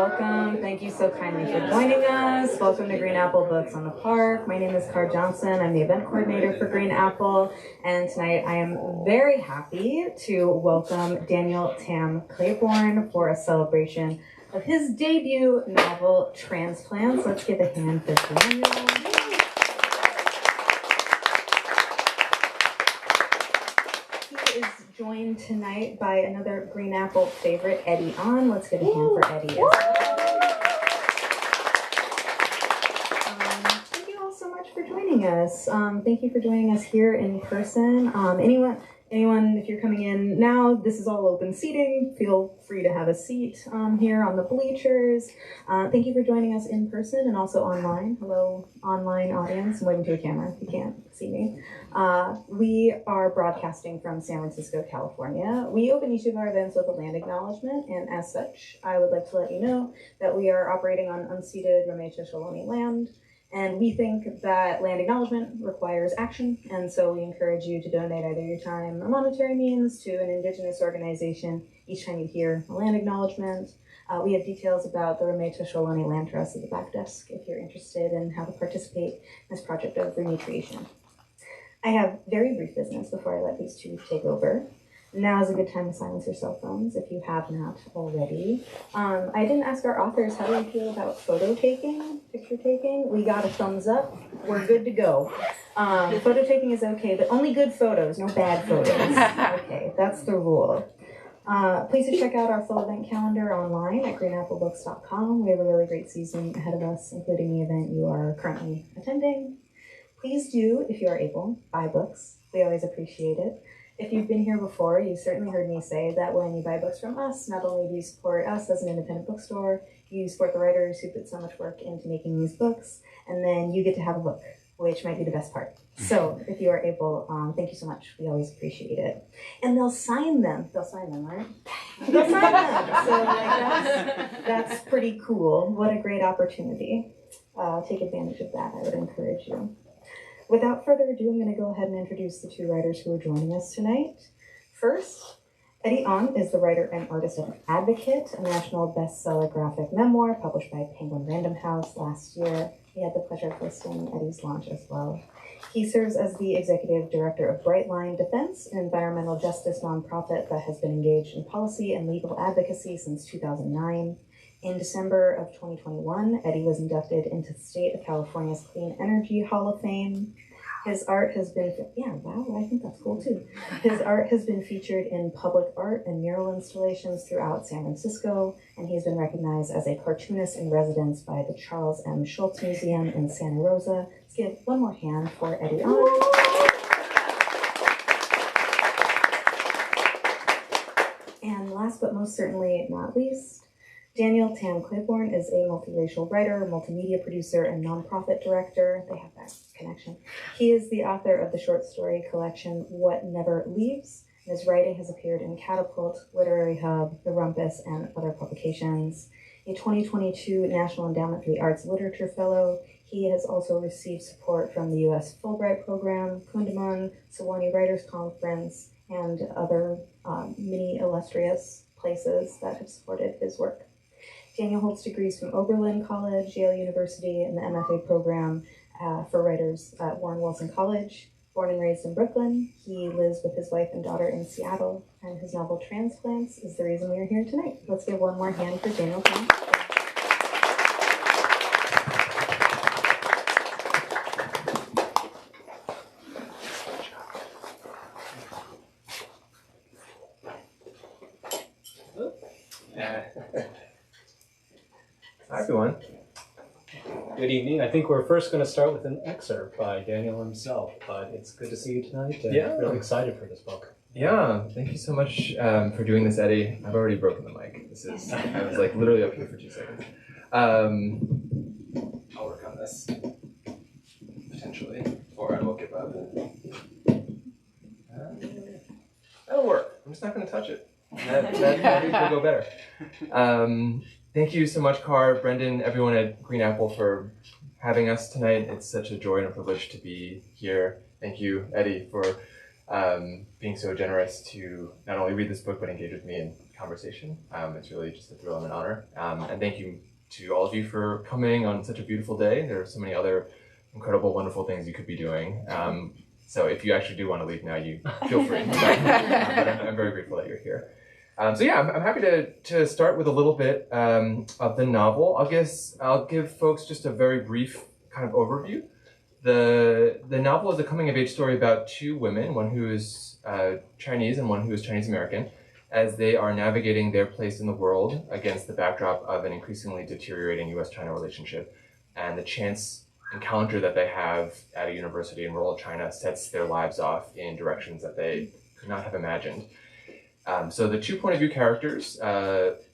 Welcome. Thank you so kindly for joining us. Welcome to Green Apple Books on the Park. My name is Car Johnson. I'm the event coordinator for Green Apple. And tonight I am very happy to welcome Daniel Tam-Claiborne for a celebration of his debut novel, Transplants. Let's give a hand for Daniel. He is joined tonight by another Green Apple favorite, Eddie Ahn. Let's give a hand for Eddie as well. Thank you all so much for joining us. Thank you for joining us here in person. Anyone, if you're coming in now, this is all open seating. Feel free to have a seat here on the bleachers. Thank you for joining us in person and also online. Hello, online audience. I'm waving to a camera. You can't see me. We are broadcasting from San Francisco, California. We open each of our events with a land acknowledgement, and as such, I would like to let you know that we are operating on unceded Ramaytush land. And we think that land acknowledgement requires action, and so we encourage you to donate either your time or monetary means to an Indigenous organization each time you hear a land acknowledgement. We have details about the Ramaytush Land Trust at the back desk if you're interested in how to participate in this project of recreation. I have very brief business before I let these two take over. Now is a good time to silence your cell phones if you have not already. I didn't ask our authors how do we feel about photo taking, picture taking. We got a thumbs up. We're good to go. Photo taking is okay, but only good photos, no bad photos. Okay, that's the rule. Please do check out our full event calendar online at greenapplebooks.com. We have a really great season ahead of us, including the event you are currently attending. Please do, if you are able, buy books. We always appreciate it. If you've been here before, you certainly heard me say that when you buy books from us, not only do you support us as an independent bookstore, you support the writers who put so much work into making these books, and then you get to have a book, which might be the best part. So if you are able, thank you so much. We always appreciate it. And they'll sign them. They'll sign them, right? They'll sign them. So that's pretty cool. What a great opportunity. Take advantage of that. I would encourage you. Without further ado, I'm going to go ahead and introduce the two writers who are joining us tonight. First, Eddie Ahn is the writer and artist of Advocate, a national bestseller graphic memoir published by Penguin Random House last year. We had the pleasure of hosting Eddie's launch as well. He serves as the executive director of Brightline Defense, an environmental justice nonprofit that has been engaged in policy and legal advocacy since 2009. In December of 2021, Eddie was inducted into the state of California's Clean Energy Hall of Fame. His art has been, I think that's cool too. His art has been featured in public art and mural installations throughout San Francisco, and he's been recognized as a cartoonist in residence by the Charles M. Schultz Museum in Santa Rosa. Let's give one more hand for Eddie Ahn. And last but most certainly not least, Daniel Tam-Claiborne is a multiracial writer, multimedia producer, and nonprofit director. They have that connection. He is the author of the short story collection What Never Leaves. His writing has appeared in Catapult, Literary Hub, The Rumpus, and other publications. A 2022 National Endowment for the Arts Literature Fellow, he has also received support from the U.S. Fulbright Program, Kundiman, Sewanee Writers Conference, and other many illustrious places that have supported his work. Daniel holds degrees from Oberlin College, Yale University, and the MFA program for writers at Warren Wilson College. Born and raised in Brooklyn, he lives with his wife and daughter in Seattle, and his novel Transplants is the reason we are here tonight. Let's give one more hand for Daniel. Hi, everyone. Good evening. I think we're first going to start with an excerpt by Daniel himself, but it's good to see you tonight and really excited for this book. Yeah, thank you so much for doing this, Eddie. I've already broken the mic. I was like literally up here for 2 seconds. I'll work on this, potentially, or I will give up. That'll work. I'm just not going to touch it. That will go better. Thank you so much, Car, Brendan, everyone at Green Apple for having us tonight. It's such a joy and a privilege to be here. Thank you, Eddie, for being so generous to not only read this book, but engage with me and conversation. It's really just a thrill and an honor. And thank you to all of you for coming on such a beautiful day. There are so many other incredible, wonderful things you could be doing. So if you actually do want to leave now, you feel free. But I'm very grateful that you're here. So yeah, I'm happy to start with a little bit of the novel. I'll give folks just a very brief kind of overview. The novel is a coming-of-age story about two women, one who is Chinese and one who is Chinese-American, as they are navigating their place in the world against the backdrop of an increasingly deteriorating U.S.-China relationship. And the chance encounter that they have at a university in rural China sets their lives off in directions that they could not have imagined. So the two point of view characters,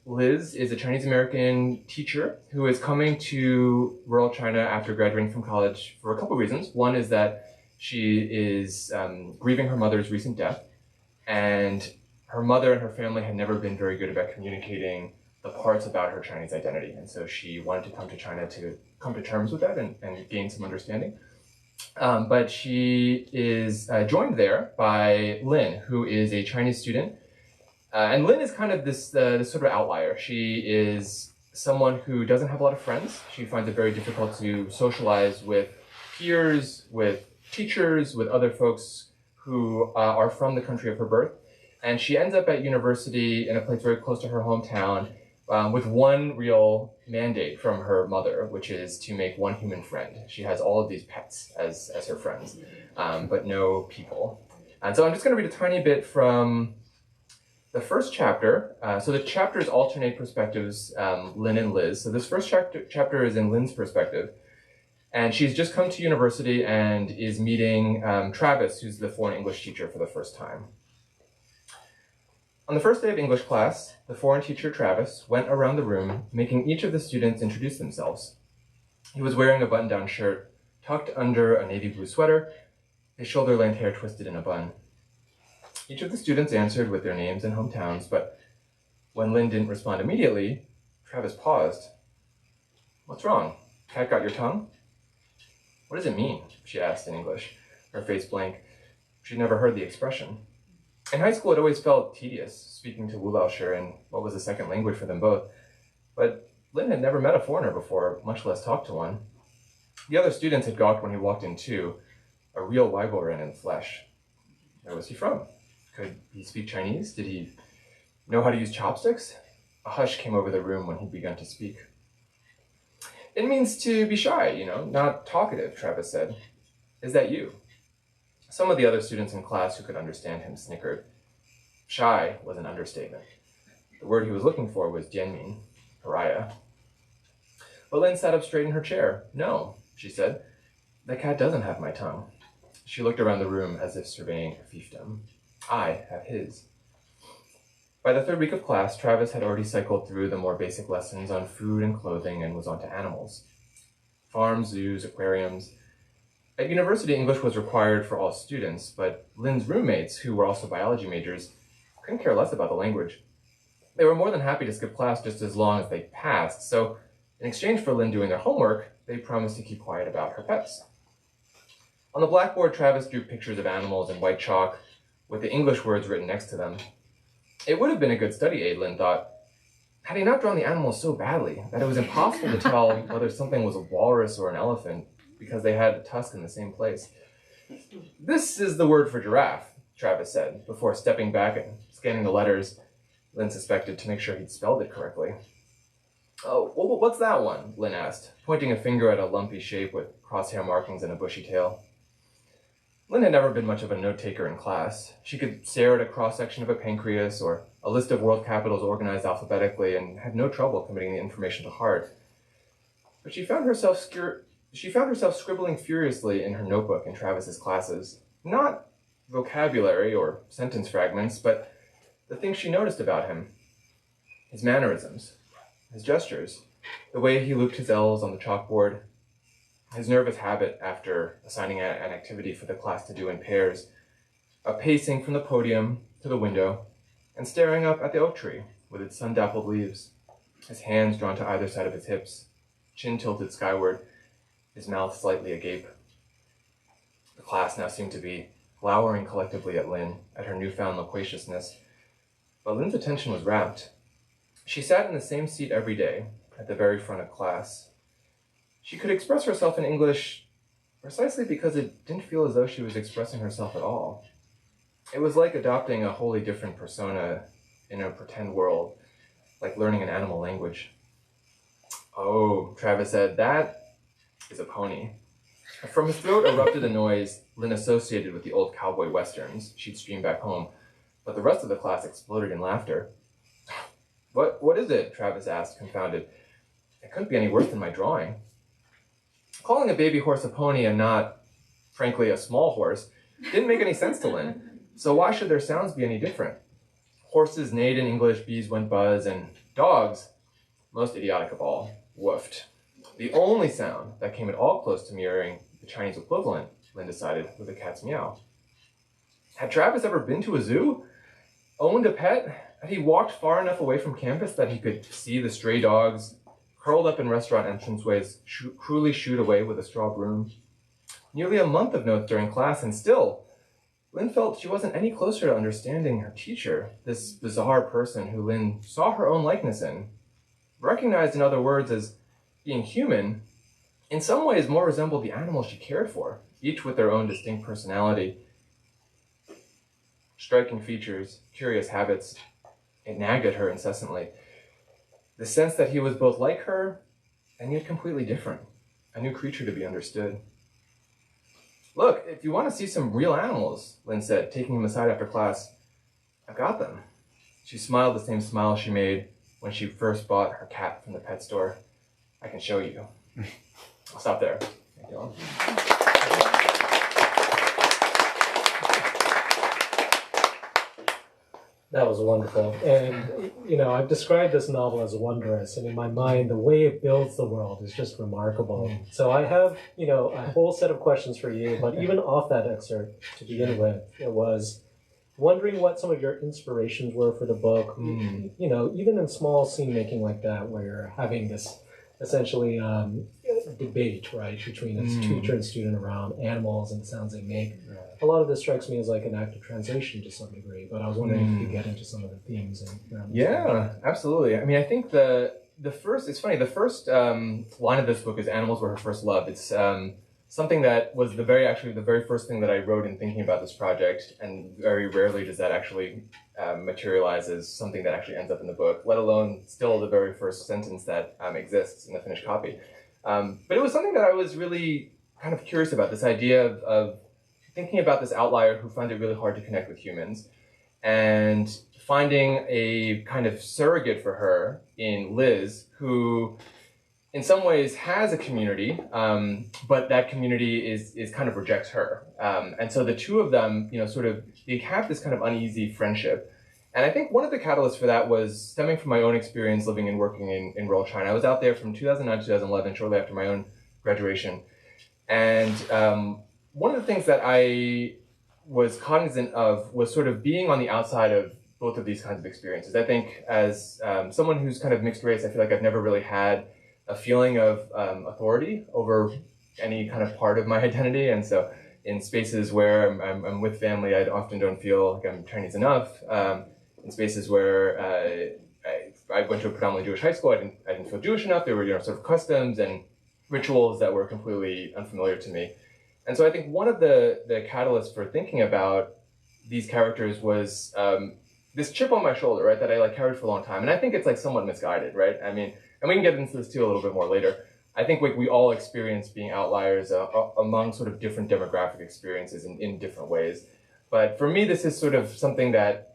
Liz is a Chinese-American teacher who is coming to rural China after graduating from college for a couple of reasons. One is that she is grieving her mother's recent death, and her mother and her family had never been very good about communicating the parts about her Chinese identity. And so she wanted to come to China to come to terms with that and gain some understanding. But she is joined there by Lynn, who is a Chinese student. And Lynn is kind of this sort of outlier. She is someone who doesn't have a lot of friends. She finds it very difficult to socialize with peers, with teachers, with other folks who are from the country of her birth. And she ends up at university in a place very close to her hometown with one real mandate from her mother, which is to make one human friend. She has all of these pets as her friends, but no people. And so I'm just going to read a tiny bit from the first chapter. So the chapters alternate perspectives, Lynn and Liz. So this first chapter is in Lynn's perspective. And she's just come to university and is meeting Travis, who's the foreign English teacher, for the first time. On the first day of English class, the foreign teacher, Travis, went around the room, making each of the students introduce themselves. He was wearing a button-down shirt, tucked under a navy blue sweater, his shoulder-length hair twisted in a bun. Each of the students answered with their names and hometowns, but when Lynn didn't respond immediately, Travis paused. "What's wrong? Cat got your tongue?" "What does it mean?" she asked in English, her face blank. She'd never heard the expression. In high school, it always felt tedious, speaking to Wu Laoshi in what was a second language for them both. But Lynn had never met a foreigner before, much less talked to one. The other students had gawked when he walked in too, a real Weigoran in the flesh. Where was he from? Could he speak Chinese? Did he know how to use chopsticks? A hush came over the room when he'd begun to speak. "It means to be shy, not talkative," Travis said. "Is that you?" Some of the other students in class who could understand him snickered. Shy was an understatement. The word he was looking for was jianmin, pariah. But Lynn sat up straight in her chair. "No," she said. "The cat doesn't have my tongue." She looked around the room as if surveying a fiefdom. "I have his." By the third week of class, Travis had already cycled through the more basic lessons on food and clothing and was on to animals. Farms, zoos, aquariums. At university, English was required for all students, but Lynn's roommates, who were also biology majors, couldn't care less about the language. They were more than happy to skip class just as long as they passed, so in exchange for Lynn doing their homework, they promised to keep quiet about her pets. On the blackboard, Travis drew pictures of animals in white chalk, with the English words written next to them. It would have been a good study aid, Lynn thought, had he not drawn the animals so badly that it was impossible to tell whether something was a walrus or an elephant, because they had a tusk in the same place. "This is the word for giraffe," Travis said, before stepping back and scanning the letters, Lynn suspected, to make sure he'd spelled it correctly. "Oh, what's that one?" Lynn asked, pointing a finger at a lumpy shape with crosshair markings and a bushy tail. Lynn had never been much of a note-taker in class. She could stare at a cross-section of a pancreas or a list of world capitals organized alphabetically and had no trouble committing the information to heart. But she found herself scribbling furiously in her notebook in Travis's classes. Not vocabulary or sentence fragments, but the things she noticed about him. His mannerisms, his gestures, the way he looped his L's on the chalkboard, his nervous habit after assigning an activity for the class to do in pairs, a pacing from the podium to the window, and staring up at the oak tree with its sun-dappled leaves, his hands drawn to either side of his hips, chin tilted skyward, his mouth slightly agape. The class now seemed to be glowering collectively at Lynn, at her newfound loquaciousness. but Lynn's attention was rapt. She sat in the same seat every day, at the very front of class. She could express herself in English precisely because it didn't feel as though she was expressing herself at all. It was like adopting a wholly different persona in a pretend world, like learning an animal language. "Oh," Travis said, "that is a pony." From his throat erupted a noise Lynn associated with the old cowboy westerns she'd streamed back home, but the rest of the class exploded in laughter. What is it?" Travis asked, confounded. "It couldn't be any worse than my drawing." Calling a baby horse a pony and not, frankly, a small horse didn't make any sense to Lynn, so why should their sounds be any different? Horses neighed in English, bees went buzz, and dogs, most idiotic of all, woofed. The only sound that came at all close to mirroring the Chinese equivalent, Lynn decided, was a cat's meow. Had Travis ever been to a zoo? Owned a pet? Had he walked far enough away from campus that he could see the stray dogs curled up in restaurant entranceways cruelly shooed away with a straw broom? Nearly a month of notes during class, and still, Lynn felt she wasn't any closer to understanding her teacher, this bizarre person who Lynn saw her own likeness in, recognized in other words as being human, in some ways more resembled the animals she cared for, each with their own distinct personality, striking features, curious habits. It nagged at her incessantly. The sense that he was both like her and yet completely different, a new creature to be understood. "Look, if you want to see some real animals," Lynn said, taking him aside after class, "I've got them." She smiled the same smile she made when she first bought her cat from the pet store. "I can show you." I'll stop there. Thank you all. That was wonderful. And, I've described this novel as wondrous, and in my mind, the way it builds the world is just remarkable. So I have, a whole set of questions for you, but even off that excerpt to begin with, it was wondering what some of your inspirations were for the book, even in small scene making like that, where you're having this essentially debate, right, between its teacher and student around animals and the sounds they make. A lot of this strikes me as like an act of translation to some degree, but I was wondering if you could get into some of the themes. Yeah, absolutely. I mean, I think the first, it's funny, the first line of this book is "Animals were her first love." It's something that was the very first thing that I wrote in thinking about this project, and very rarely does that actually materialize as something that actually ends up in the book, let alone still the very first sentence that exists in the finished copy. But it was something that I was really kind of curious about, this idea of thinking about this outlier who found it really hard to connect with humans, and finding a kind of surrogate for her in Liz, who in some ways has a community, but that community is kind of rejects her. And so the two of them, they have this kind of uneasy friendship. And I think one of the catalysts for that was stemming from my own experience living and working in rural China. I was out there from 2009 to 2011, shortly after my own graduation. And one of the things that I was cognizant of was sort of being on the outside of both of these kinds of experiences. I think as someone who's kind of mixed race, I feel like I've never really had a feeling of authority over any kind of part of my identity. And so in spaces where I'm with family, I often don't feel like I'm Chinese enough. In spaces where I went to a predominantly Jewish high school, I didn't feel Jewish enough. There were sort of customs and rituals that were completely unfamiliar to me. And so I think one of the catalysts for thinking about these characters was this chip on my shoulder, right, that I carried for a long time. And I think it's somewhat misguided, right? I mean, and we can get into this too a little bit more later. I think we all experience being outliers among sort of different demographic experiences in different ways. But for me, this is sort of something that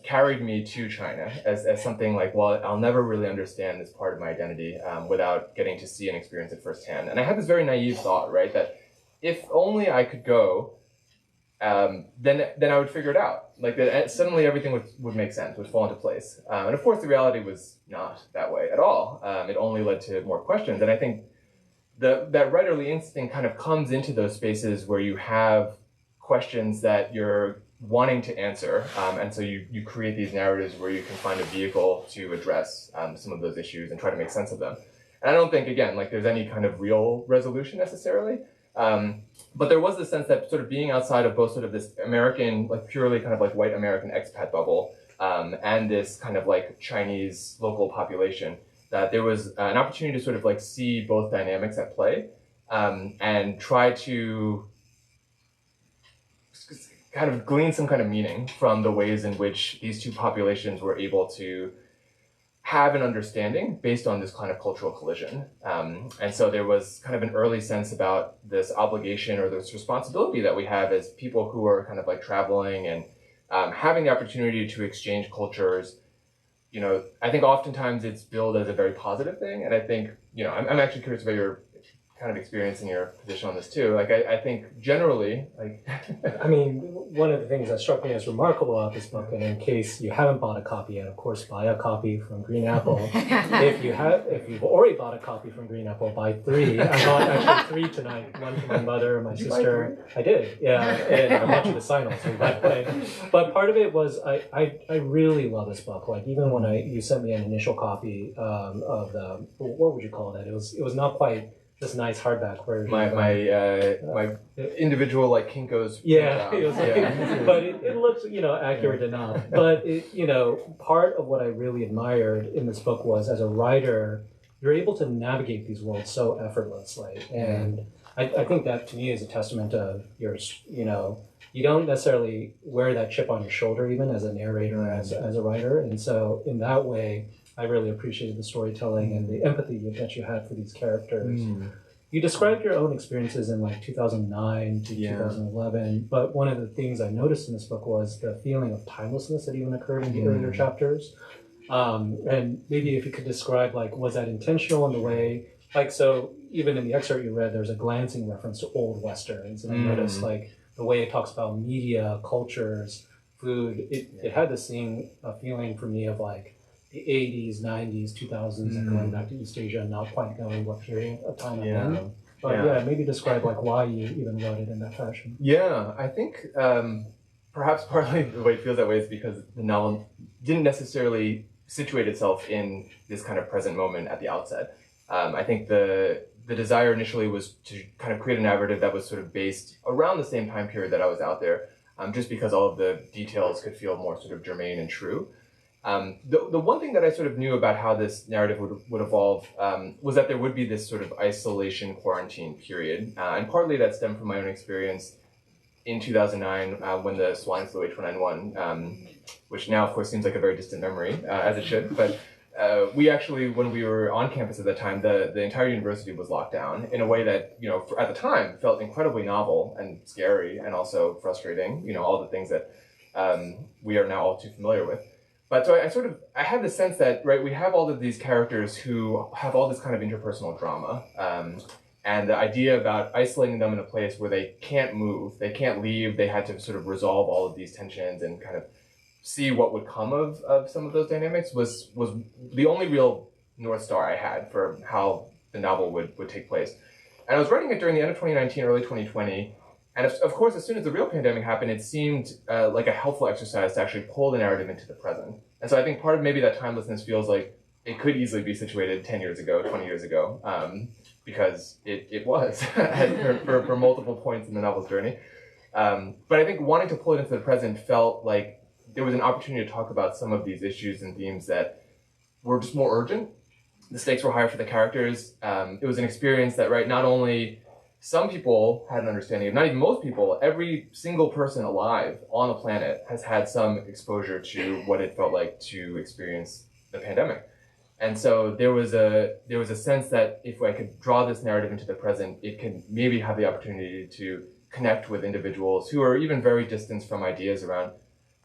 carried me to China as something well, I'll never really understand this part of my identity without getting to see and experience it firsthand. And I had this very naive thought, right, that if only I could go, then I would figure it out. Suddenly everything would make sense, would fall into place. And of course, the reality was not that way at all. It only led to more questions. And I think that writerly instinct kind of comes into those spaces where you have questions that you're wanting to answer. And so you create these narratives where you can find a vehicle to address some of those issues and try to make sense of them. And I don't think, again, there's any kind of real resolution necessarily. But there was the sense that sort of being outside of both sort of this American, purely kind of white American expat bubble, and this kind of like Chinese local population, that there was an opportunity to sort of like see both dynamics at play, and try to kind of glean some kind of meaning from the ways in which these two populations were able to have an understanding based on this kind of cultural collision. And so there was kind of an early sense about this obligation or this responsibility that we have as people who are kind of like traveling and having the opportunity to exchange cultures. You know, I think oftentimes it's billed as a very positive thing. And I think, you know, I'm actually curious about your kind of experience in your position on this too. Like, I think generally, like... I mean, one of the things that struck me as remarkable about this book, and in case you haven't bought a copy yet, of course, buy a copy from Green Apple. If you've already bought a copy from Green Apple, buy 3. I bought actually 3 tonight. One for my mother, my sister. I did, yeah. And I want you to sign all 3, by the way. But part of it was I really love this book. Like, even when you sent me an initial copy of the, what would you call that? It was not quite this nice hardback version. My individual like Kinko's. Yeah, but it looks, you know, accurate enough. But it, you know, part of what I really admired in this book was, as a writer, you're able to navigate these worlds so effortlessly, and I think that to me is a testament of yours. You know, you don't necessarily wear that chip on your shoulder even as a narrator, as a writer, and so in that way, I really appreciated the storytelling and the empathy that you had for these characters. You described your own experiences in like 2009 to 2011, but one of the things I noticed in this book was the feeling of timelessness that even occurred in the earlier chapters. And maybe if you could describe, like, was that intentional in the way, like, so even in the excerpt you read, there's a glancing reference to old Westerns, and I noticed like the way it talks about media, cultures, food, it had this feeling for me of like, the 80s, 90s, 2000s, and going back to East Asia, not quite knowing what period of time I'm in. But maybe describe like why you even wrote it in that fashion. Yeah, I think perhaps partly the way it feels that way is because the novel didn't necessarily situate itself in this kind of present moment at the outset. I think the desire initially was to kind of create a narrative that was sort of based around the same time period that I was out there, just because all of the details could feel more sort of germane and true. The one thing that I sort of knew about how this narrative would evolve was that there would be this sort of isolation quarantine period. And partly that stemmed from my own experience in 2009 when the swine flu H1N1, which now of course seems like a very distant memory, as it should, but we actually, when we were on campus at the time, the entire university was locked down in a way that, you know, at the time felt incredibly novel and scary and also frustrating, you know, all the things that we are now all too familiar with. But so I had the sense that, right, we have all of these characters who have all this kind of interpersonal drama. And the idea about isolating them in a place where they can't move, they can't leave, they had to sort of resolve all of these tensions and kind of see what would come of some of those dynamics was the only real North Star I had for how the novel would take place. And I was writing it during the end of 2019, early 2020. And of course, as soon as the real pandemic happened, it seemed like a helpful exercise to actually pull the narrative into the present. And so I think part of maybe that timelessness feels like it could easily be situated 10 years ago, 20 years ago, because it was for multiple points in the novel's journey. But I think wanting to pull it into the present felt like there was an opportunity to talk about some of these issues and themes that were just more urgent. The stakes were higher for the characters. It was an experience that, right, not only some people had an understanding of, not even most people, every single person alive on the planet has had some exposure to what it felt like to experience the pandemic. And so there was a sense that if I could draw this narrative into the present, it could maybe have the opportunity to connect with individuals who are even very distant from ideas around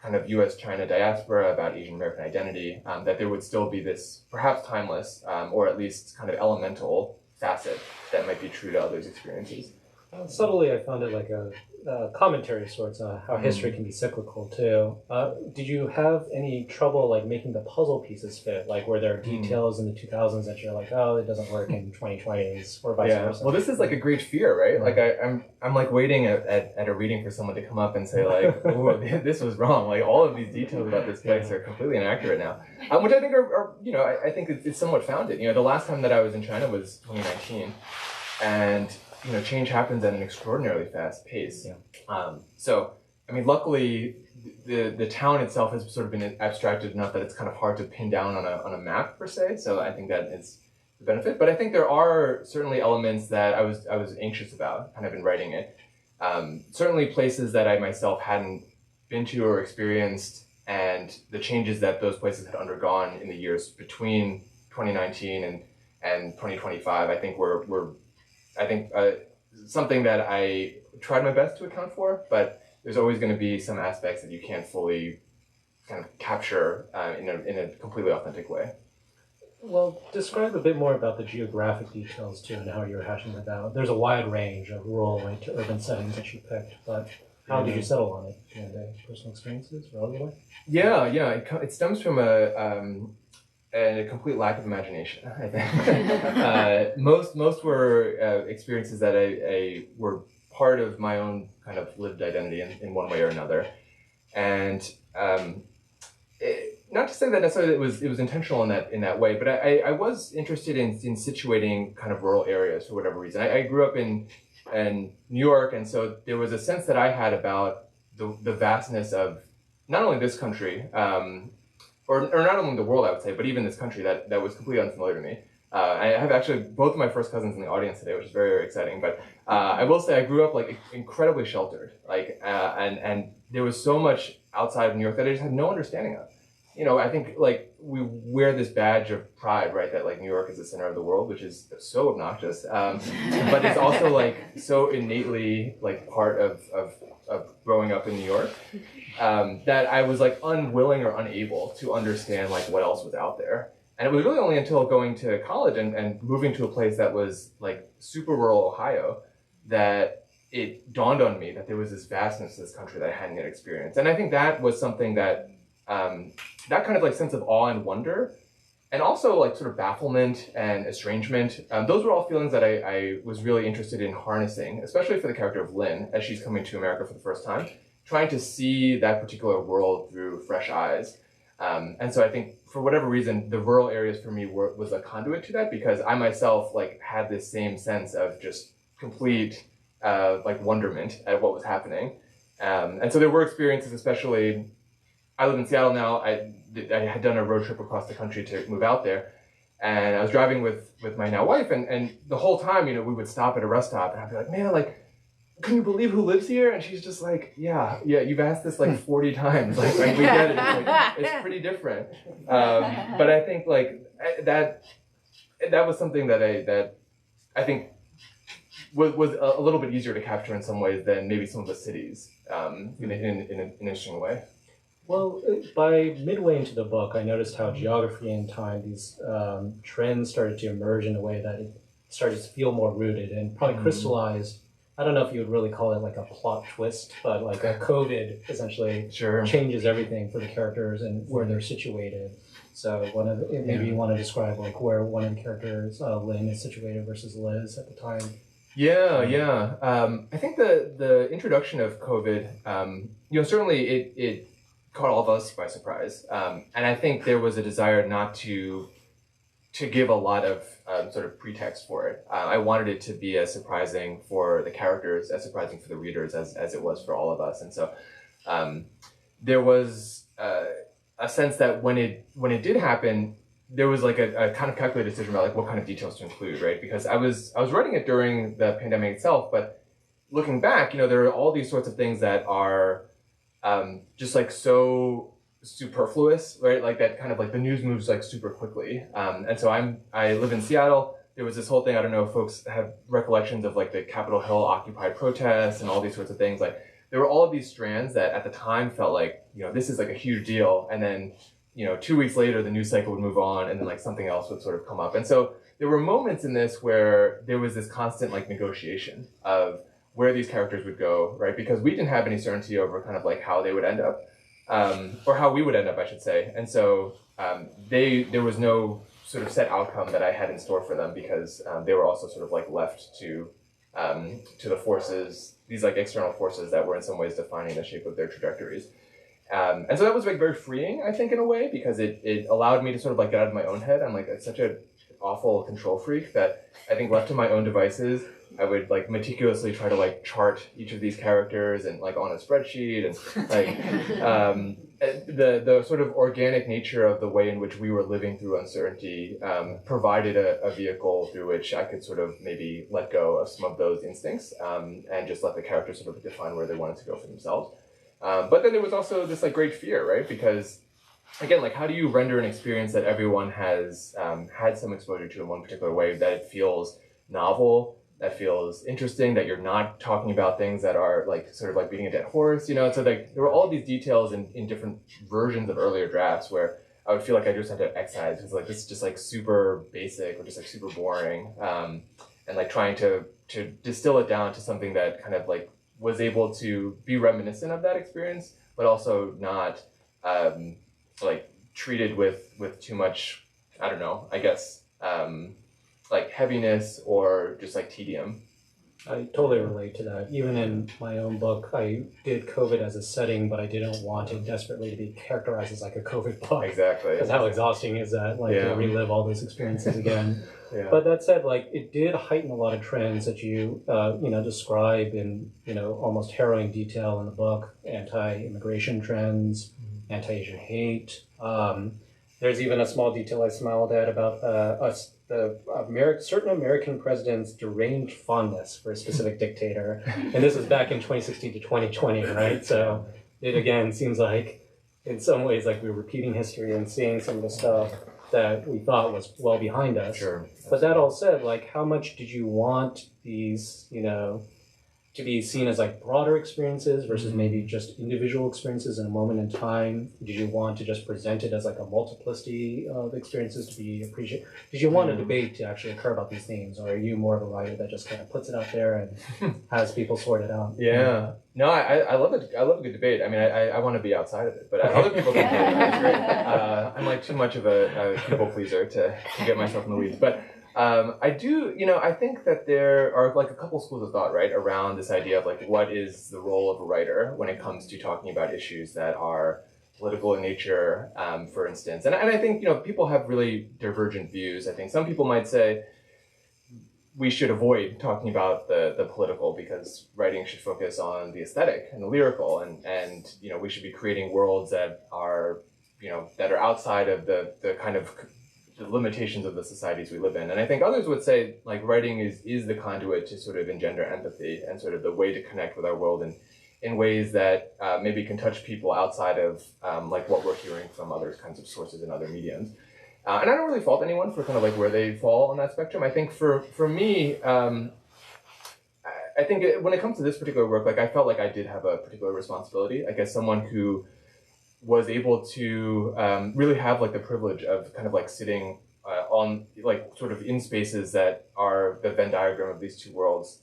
kind of US-China diaspora, about Asian American identity, that there would still be this perhaps timeless, or at least kind of elemental facet that might be true to others' experiences. Subtly, I found it like a commentary of sorts on how history can be cyclical too. Did you have any trouble like making the puzzle pieces fit? Like, were there details in the 2000s that you're like, oh, it doesn't work in 2020s, or vice versa? Well, this is like a great fear, right? Like I'm like waiting at a reading for someone to come up and say like, oh, this was wrong. Like all of these details about this place are completely inaccurate now, which I think are you know, I think it's somewhat founded. You know, the last time that I was in China was 2019, and you know, change happens at an extraordinarily fast pace. So I mean, luckily, the town itself has sort of been abstracted enough that it's kind of hard to pin down on a map per se. So I think that is the benefit. But I think there are certainly elements that I was anxious about, kind of in writing it. Certainly places that I myself hadn't been to or experienced, and the changes that those places had undergone in the years between 2019 and 2025, I think were something that I tried my best to account for, but there's always going to be some aspects that you can't fully kind of capture in a completely authentic way. Well, describe a bit more about the geographic details too, and how you're hashing it out. There's a wide range of rural to urban settings that you picked, but how did you settle on it? Personal experiences or otherwise? Yeah. It stems from a complete lack of imagination, I think. Most were experiences that I were part of my own kind of lived identity in one way or another, and not to say that necessarily it was intentional in that way, but I was interested in situating kind of rural areas for whatever reason. I grew up in New York, and so there was a sense that I had about the vastness of not only this country, or not only the world, I would say, but even this country that was completely unfamiliar to me. I have actually both of my first cousins in the audience today, which is very, very exciting. But I will say I grew up like incredibly sheltered, and there was so much outside of New York that I just had no understanding of. I think like we wear this badge of pride, right? That like New York is the center of the world, which is so obnoxious. But it's also like so innately like part of growing up in New York, that I was like unwilling or unable to understand like what else was out there. And it was really only until going to college and moving to a place that was like super rural Ohio that it dawned on me that there was this vastness to this country that I hadn't yet experienced. And I think that was something that that kind of like sense of awe and wonder, and also like sort of bafflement and estrangement, those were all feelings that I was really interested in harnessing, especially for the character of Lynn as she's coming to America for the first time, trying to see that particular world through fresh eyes. And so I think for whatever reason, the rural areas for me was a conduit to that, because I myself like had this same sense of just complete like wonderment at what was happening. And so there were experiences, especially, I live in Seattle now. I had done a road trip across the country to move out there, and I was driving with my now wife, and the whole time, we would stop at a rest stop, and I'd be like, man, like, can you believe who lives here? And she's just like, yeah, you've asked this like 40 times. Like we get it. It's pretty different. But I think like that was something that I think was a little bit easier to capture in some ways than maybe some of the cities in an interesting way. Well, by midway into the book, I noticed how geography and time, these trends started to emerge in a way that it started to feel more rooted and probably crystallized. I don't know if you would really call it like a plot twist, but like a COVID essentially changes everything for the characters and where they're situated. So maybe you want to describe like where one of the characters, Lynn, is situated versus Liz at the time. Yeah. I think the introduction of COVID, certainly it caught all of us by surprise, and I think there was a desire not to give a lot of sort of pretext for it. I wanted it to be as surprising for the characters, as surprising for the readers as it was for all of us. And so there was a sense that when it did happen, there was like a kind of calculated decision about like what kind of details to include, right? Because I was writing it during the pandemic itself, but looking back, there are all these sorts of things that are just like so superfluous, right? Like that kind of like the news moves like super quickly. And so I live in Seattle. There was this whole thing, I don't know if folks have recollections of like the Capitol Hill Occupy protests and all these sorts of things. Like there were all of these strands that at the time felt like, this is like a huge deal. And then, 2 weeks later, the news cycle would move on and then like something else would sort of come up. And so there were moments in this where there was this constant like negotiation of where these characters would go, right? Because we didn't have any certainty over kind of like how they would end up. Or how we would end up, I should say. And so there was no sort of set outcome that I had in store for them, because they were also sort of like left to the forces, these like external forces that were in some ways defining the shape of their trajectories. And so that was like very freeing, I think, in a way, because it allowed me to sort of like get out of my own head. I'm like, it's such a awful control freak that I think left to my own devices, I would like meticulously try to like chart each of these characters and like on a spreadsheet and like the sort of organic nature of the way in which we were living through uncertainty provided a vehicle through which I could sort of maybe let go of some of those instincts and just let the characters sort of define where they wanted to go for themselves. But then there was also this like great fear, right? Because again, like how do you render an experience that everyone has had some exposure to in one particular way, that it feels novel, that feels interesting, that you're not talking about things that are like sort of like beating a dead horse, you know? So like there were all these details in different versions of earlier drafts where I would feel like I just had to excise because like this is just like super basic or just like super boring, and like trying to distill it down to something that kind of like was able to be reminiscent of that experience, but also not like treated with too much, I don't know, I guess, like heaviness or just like tedium. I totally relate to that. Even in my own book, I did COVID as a setting, but I didn't want it desperately to be characterized as like a COVID book. Exactly. Because how exhausting is that? Like to relive all those experiences again. Yeah. But that said, like it did heighten a lot of trends that you describe in almost harrowing detail in the book. Anti-immigration trends, anti-Asian hate. There's even a small detail I smiled at about certain American presidents' deranged fondness for a specific dictator. And this was back in 2016 to 2020, right? So it again seems like in some ways like we're repeating history and seeing some of the stuff that we thought was well behind us. Sure. But that all said, like how much did you want these, to be seen as like broader experiences versus maybe just individual experiences in a moment in time? Did you want to just present it as like a multiplicity of experiences to be appreciated? Did you want a debate to actually occur about these themes, or are you more of a writer that just kind of puts it out there and has people sort it out? Yeah. No, I love it. I love a good debate. I mean, I want to be outside of it, but other people can. That's great. I'm like too much of a people pleaser to get myself in the weeds, but. I do, I think that there are like a couple schools of thought, right, around this idea of like what is the role of a writer when it comes to talking about issues that are political in nature, for instance. And I think, people have really divergent views. I think some people might say we should avoid talking about the political because writing should focus on the aesthetic and the lyrical and we should be creating worlds that are, that are outside of the kind of the limitations of the societies we live in. And I think others would say like writing is the conduit to sort of engender empathy and sort of the way to connect with our world in ways that maybe can touch people outside of like what we're hearing from other kinds of sources and other mediums. And I don't really fault anyone for kind of like where they fall on that spectrum. I think for me, I think when it comes to this particular work, like I felt like I did have a particular responsibility. I guess someone who was able to really have like the privilege of kind of like sitting on like sort of in spaces that are the Venn diagram of these two worlds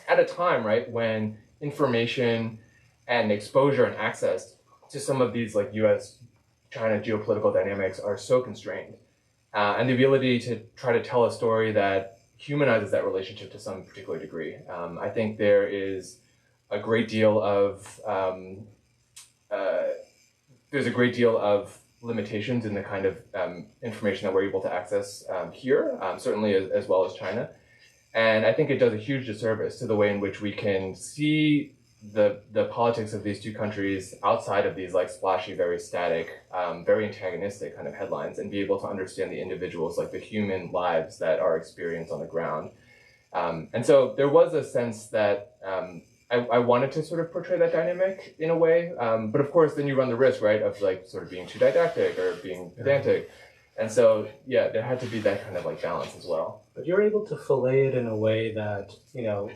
at a time, right, when information and exposure and access to some of these like US-China geopolitical dynamics are so constrained. And the ability to try to tell a story that humanizes that relationship to some particular degree. I think there is a great deal of there's a great deal of limitations in the kind of information that we're able to access here, certainly as well as China. And I think it does a huge disservice to the way in which we can see the politics of these two countries outside of these like splashy, very static, very antagonistic kind of headlines and be able to understand the individuals, like the human lives that are experienced on the ground. And so there was a sense that I wanted to sort of portray that dynamic in a way, but of course then you run the risk, right, of like sort of being too didactic or being pedantic. And so, yeah, there had to be that kind of like balance as well. But you're able to fillet it in a way that,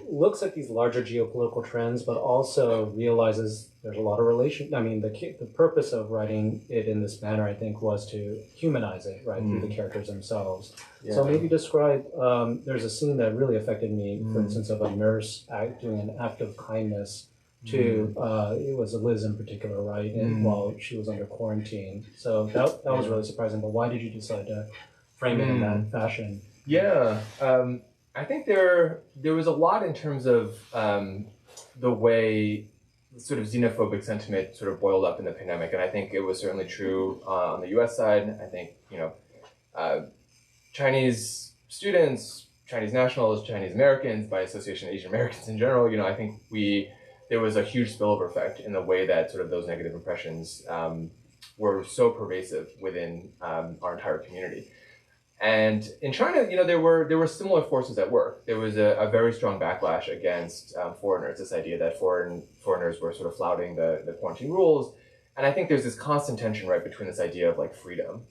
looks at these larger geopolitical trends, but also realizes there's a lot of relation. I mean, the purpose of writing it in this manner, I think, was to humanize it, right, through the characters themselves. Yeah. So maybe describe, there's a scene that really affected me, for instance, of a nurse doing an act of kindness to, it was Liz in particular, right, and while she was under quarantine. So that was really surprising, but why did you decide to frame it in that fashion? Yeah, I think there was a lot in terms of the way sort of xenophobic sentiment sort of boiled up in the pandemic, and I think it was certainly true on the U.S. side. I think Chinese students, Chinese nationals, Chinese Americans, by association Asian Americans in general, I think there was a huge spillover effect in the way that sort of those negative impressions were so pervasive within our entire community. And in China, there were similar forces at work. There was a very strong backlash against foreigners, this idea that foreigners were sort of flouting the quarantine rules. And I think there's this constant tension, right, between this idea of like freedom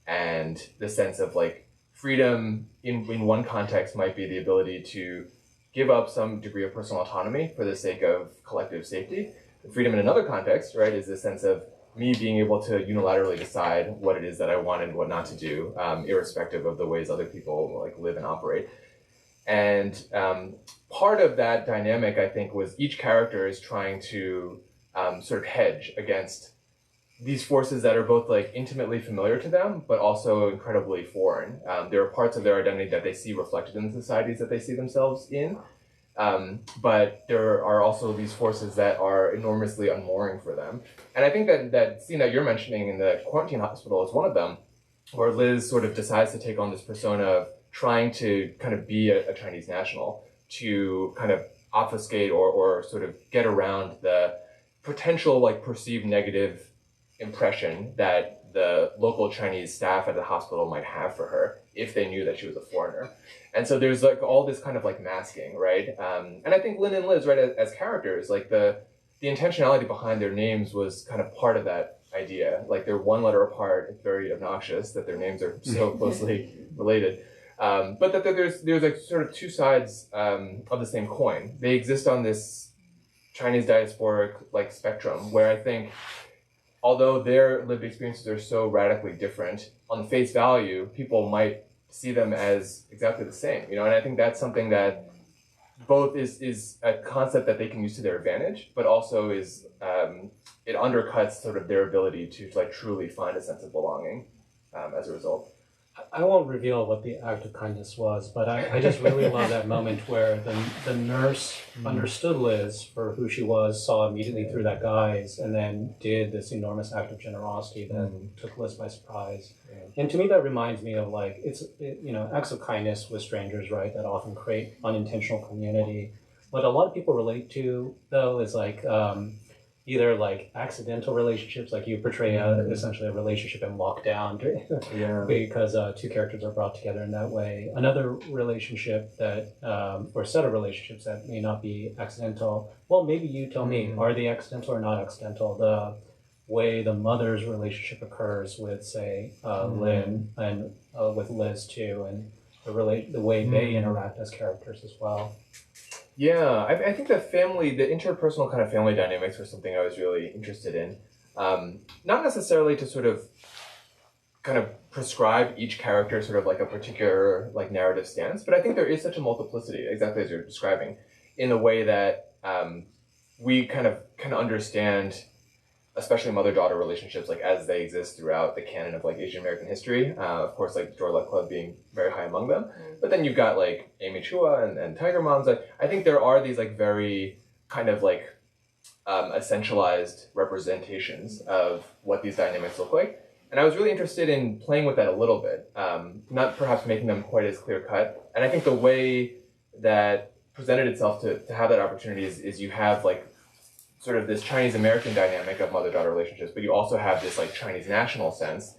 and the sense of like freedom in one context might be the ability to give up some degree of personal autonomy for the sake of collective safety. Freedom in another context, right, is the sense of me being able to unilaterally decide what it is that I want and what not to do, irrespective of the ways other people like live and operate. And part of that dynamic, I think, was each character is trying to sort of hedge against these forces that are both like intimately familiar to them, but also incredibly foreign. There are parts of their identity that they see reflected in the societies that they see themselves in. But there are also these forces that are enormously unmooring for them. And I think that scene that you're mentioning in the quarantine hospital is one of them, where Liz sort of decides to take on this persona of trying to kind of be a Chinese national to kind of obfuscate or sort of get around the potential like perceived negative impression that the local Chinese staff at the hospital might have for her if they knew that she was a foreigner. And so there's like all this kind of like masking, right? And I think Lynn and Liz, right, as characters, like the intentionality behind their names was kind of part of that idea. Like they're one letter apart. It's very obnoxious that their names are so closely related. But that there's like sort of two sides of the same coin. They exist on this Chinese diasporic like spectrum where I think although their lived experiences are so radically different, on the face value, people might see them as exactly the same, and I think that's something that both is a concept that they can use to their advantage, but also is it undercuts sort of their ability to like truly find a sense of belonging as a result. I won't reveal what the act of kindness was, but I just really love that moment where the nurse understood Liz for who she was, saw immediately through that guise, and then did this enormous act of generosity that took Liz by surprise. And to me, that reminds me of like, acts of kindness with strangers, right, that often create unintentional community. What a lot of people relate to, though, is like either like accidental relationships, like you portray essentially a relationship in lockdown because two characters are brought together in that way. Another relationship that, or set of relationships that may not be accidental. Well, maybe you tell me, are they accidental or not accidental? The way the mother's relationship occurs with, say, Lynn and with Liz too, and the way they interact as characters as well. Yeah, I think the interpersonal kind of family dynamics were something I was really interested in. Not necessarily to sort of kind of prescribe each character sort of like a particular like narrative stance, but I think there is such a multiplicity, exactly as you're describing, in the way that we kind of can understand, especially mother-daughter relationships, like as they exist throughout the canon of like Asian American history. Of course, like Joy Luck Club being very high among them. But then you've got like Amy Chua and Tiger Moms. I think there are these like very kind of like essentialized representations of what these dynamics look like. And I was really interested in playing with that a little bit, not perhaps making them quite as clear cut. And I think the way that presented itself to have that opportunity is you have like sort of this Chinese American dynamic of mother-daughter relationships, but you also have this like Chinese national sense.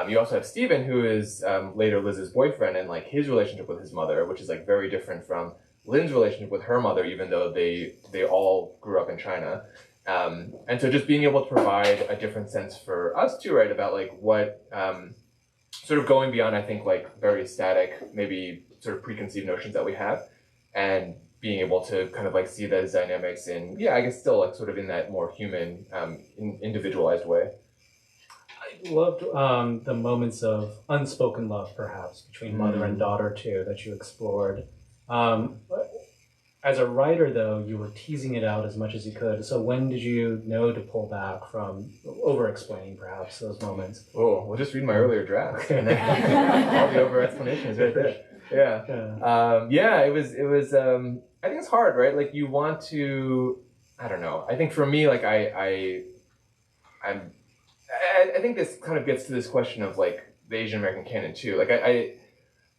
You also have Stephen, who is later Liz's boyfriend, and like his relationship with his mother, which is like very different from Lynn's relationship with her mother, even though they all grew up in China. And so just being able to provide a different sense for us too, right, about like what sort of going beyond, I think, like very static, maybe sort of preconceived notions that we have, and being able to kind of like see those dynamics in, I guess still like sort of in that more human, individualized way. I loved the moments of unspoken love, perhaps, between mother and daughter too, that you explored. As a writer, though, you were teasing it out as much as you could. So when did you know to pull back from over-explaining, perhaps, those moments? Oh, well, just read my earlier draft. And then all the over-explanation is right there. It was. I think it's hard, right? Like you want to. I don't know. I think for me, like I think this kind of gets to this question of like the Asian American canon too. Like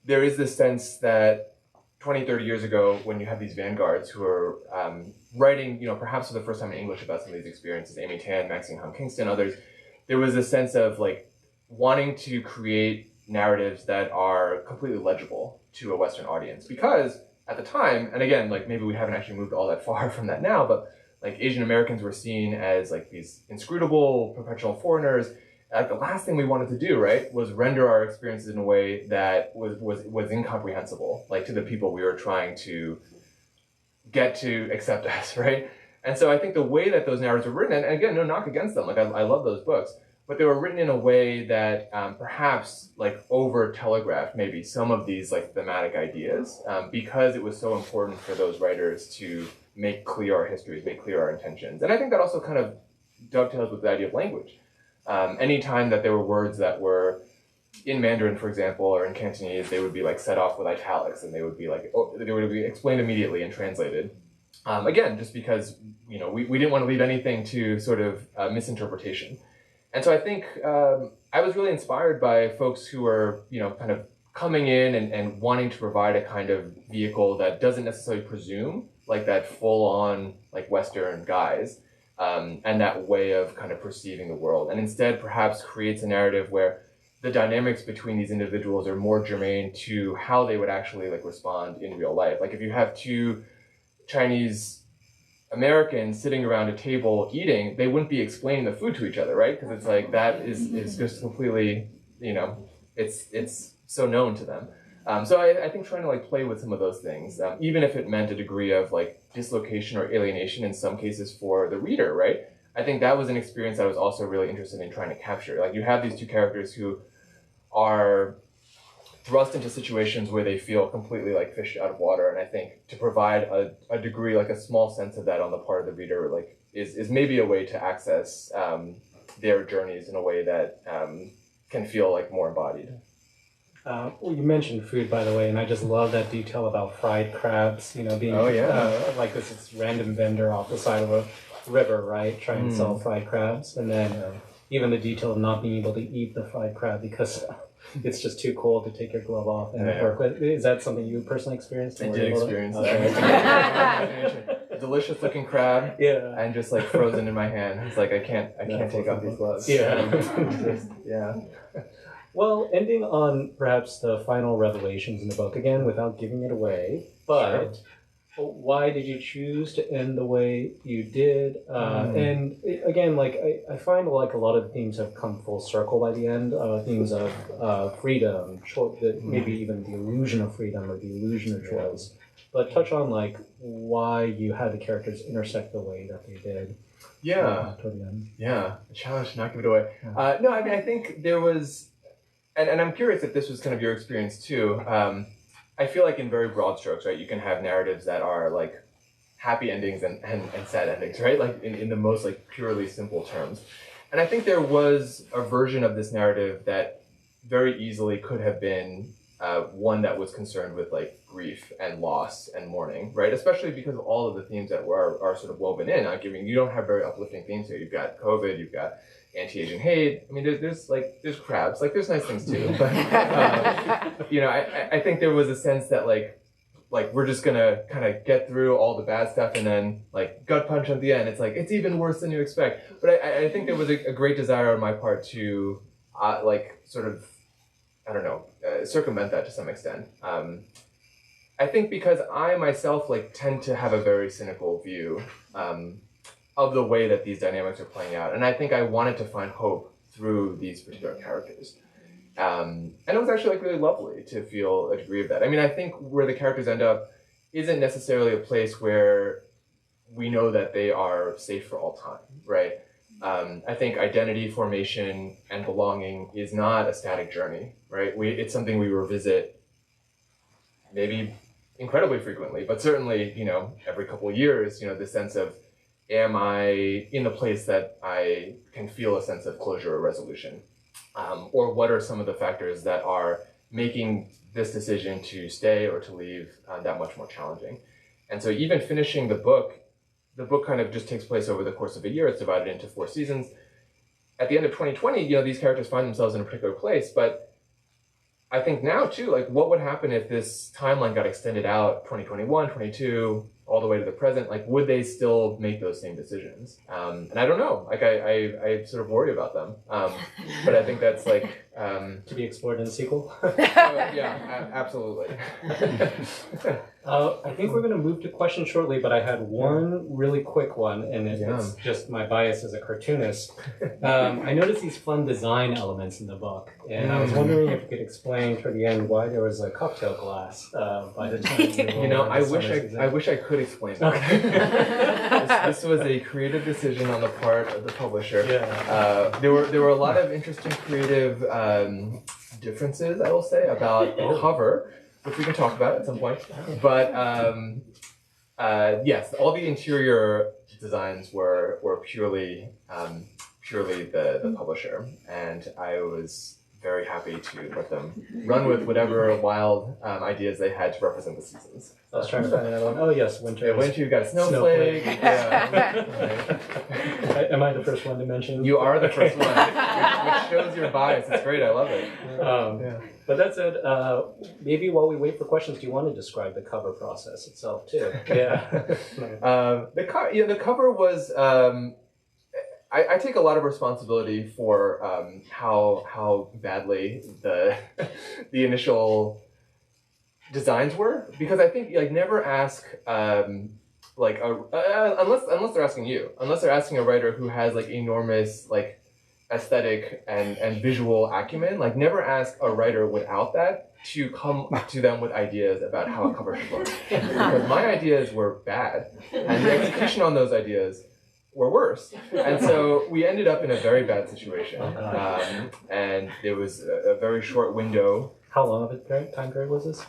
there is this sense that 20, 30 years ago, when you have these vanguards who are writing, perhaps for the first time in English about some of these experiences, Amy Tan, Maxine Hong Kingston, others, there was a sense of like wanting to create narratives that are completely legible to a Western audience. Because at the time, and again, like maybe we haven't actually moved all that far from that now, but like Asian Americans were seen as like these inscrutable, perpetual foreigners. Like the last thing we wanted to do, right, was render our experiences in a way that was incomprehensible, like to the people we were trying to get to accept us, right? And so I think the way that those narratives were written, and again, no knock against them, like I love those books, but they were written in a way that perhaps like over telegraphed maybe some of these like thematic ideas because it was so important for those writers to make clear our histories, make clear our intentions. And I think that also kind of dovetails with the idea of language. Anytime that there were words that were in Mandarin, for example, or in Cantonese, they would be like set off with italics, and they would be like, they would be explained immediately and translated. Again, just because we didn't want to leave anything to sort of misinterpretation. And so I think I was really inspired by folks who are kind of coming in and wanting to provide a kind of vehicle that doesn't necessarily presume like that full-on like Western guise. And that way of kind of perceiving the world, and instead perhaps creates a narrative where the dynamics between these individuals are more germane to how they would actually like respond in real life. Like if you have two Chinese Americans sitting around a table eating, they wouldn't be explaining the food to each other, right? Because it's like that is just completely, it's so known to them. So I think trying to like play with some of those things, even if it meant a degree of like dislocation or alienation in some cases for the reader, right? I think that was an experience I was also really interested in trying to capture. Like you have these two characters who are thrust into situations where they feel completely like fish out of water, and I think to provide a degree, like a small sense of that on the part of the reader, like is maybe a way to access their journeys in a way that can feel like more embodied. Well, you mentioned food, by the way, and I just love that detail about fried crabs, being like this random vendor off the side of a river, right, trying to sell fried crabs, and then even the detail of not being able to eat the fried crab because it's just too cold to take your glove off and work with. Is that something you personally experienced? I did experience that. Delicious looking crab, and just like frozen in my hand. It's like I can't take off these gloves. Well, ending on perhaps the final revelations in the book, again, without giving it away, but why did you choose to end the way you did? And again, like I find like a lot of the themes have come full circle by the end, themes of freedom, maybe even the illusion of freedom or the illusion of choice. But touch on like why you had the characters intersect the way that they did. Toward the end. A challenge to not give it away. No, I mean, I think there was... And I'm curious if this was kind of your experience too. I feel like in very broad strokes, right, you can have narratives that are like happy endings and sad endings, right? Like in the most like purely simple terms. And I think there was a version of this narrative that very easily could have been one that was concerned with like grief and loss and mourning, right? Especially because of all of the themes that are sort of woven in. You don't have very uplifting themes here. You've got COVID, you've got anti-Asian hate. I mean, there's crabs. Like, there's nice things too. But I think there was a sense that like we're just gonna kind of get through all the bad stuff and then like gut punch at the end. It's like it's even worse than you expect. But I think there was a great desire on my part to circumvent that to some extent. I think because I myself like tend to have a very cynical view of the way that these dynamics are playing out. And I think I wanted to find hope through these particular characters. And it was actually like really lovely to feel a degree of that. I mean, I think where the characters end up isn't necessarily a place where we know that they are safe for all time, right? I think identity formation and belonging is not a static journey, right? It's something we revisit maybe incredibly frequently, but certainly, every couple of years, the sense of, am I in the place that I can feel a sense of closure or resolution? Or what are some of the factors that are making this decision to stay or to leave that much more challenging? And so even finishing the book kind of just takes place over the course of a year. It's divided into 4 seasons. At the end of 2020, these characters find themselves in a particular place, but I think now too, like what would happen if this timeline got extended out 2021, 22, all the way to the present? Like, would they still make those same decisions? And I don't know. Like, I sort of worry about them. But I think that's like To be explored in the sequel. yeah, absolutely. I think we're going to move to questions shortly, but I had one really quick one, and it's just my bias as a cartoonist. I noticed these fun design elements in the book, and I was wondering if you could explain toward the end why there was a cocktail glass by the time You know, I wish I could explain that. Okay. This was a creative decision on the part of the publisher. Yeah. There were a lot of interesting creative differences, I will say, about the cover, which we can talk about at some point. But yes, all the interior designs were purely the publisher, and I was very happy to let them run with whatever wild ideas they had to represent the seasons. I was trying to find another one. Oh yes, winter. Yeah, winter, you got a snowflake. Yeah. Am I the first one to mention? You are the first one, which shows your bias. It's great. I love it. But that said, maybe while we wait for questions, do you want to describe the cover process itself too? Yeah. The cover was. I take a lot of responsibility for how badly the initial designs were, because I think like never ask unless they're asking you, unless they're asking a writer who has like enormous like aesthetic and visual acumen, like never ask a writer without that to come to them with ideas about how a cover should look, because my ideas were bad and the execution on those ideas were worse, and so we ended up in a very bad situation. And there was a very short window. How long of a time period was this?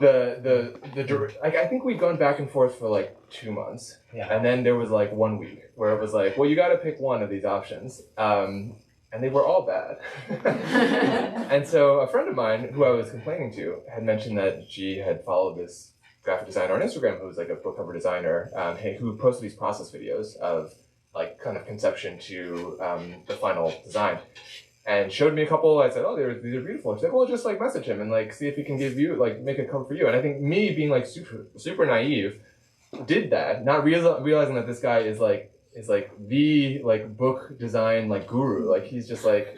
I think we'd gone back and forth for like 2 months, and then there was like 1 week where it was like, well, you got to pick one of these options, and they were all bad. And so a friend of mine who I was complaining to had mentioned that she had followed this graphic designer on Instagram who was like a book cover designer, who posted these process videos of like kind of conception to the final design, and showed me a couple. I said, oh, these are beautiful. She's like, well, just like message him and like see if he can give you like make a cover for you. And I think me being like super naive did that, not realizing that this guy is like the like book design like guru. Like he's just like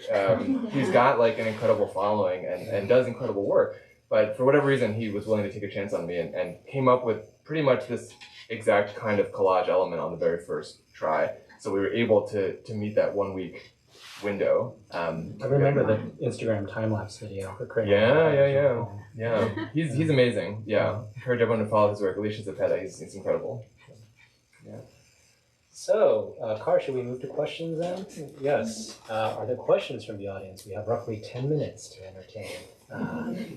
he's got like an incredible following and does incredible work. But for whatever reason, he was willing to take a chance on me and came up with pretty much this exact kind of collage element on the very first try. So we were able to meet that 1 week window. I remember the Instagram time-lapse video. Yeah. He's amazing. Yeah. Encourage everyone to follow his work. Alicia Zapeta, he's incredible. Yeah. So, Car, should we move to questions then? Yes. Are there questions from the audience? We have roughly 10 minutes to entertain.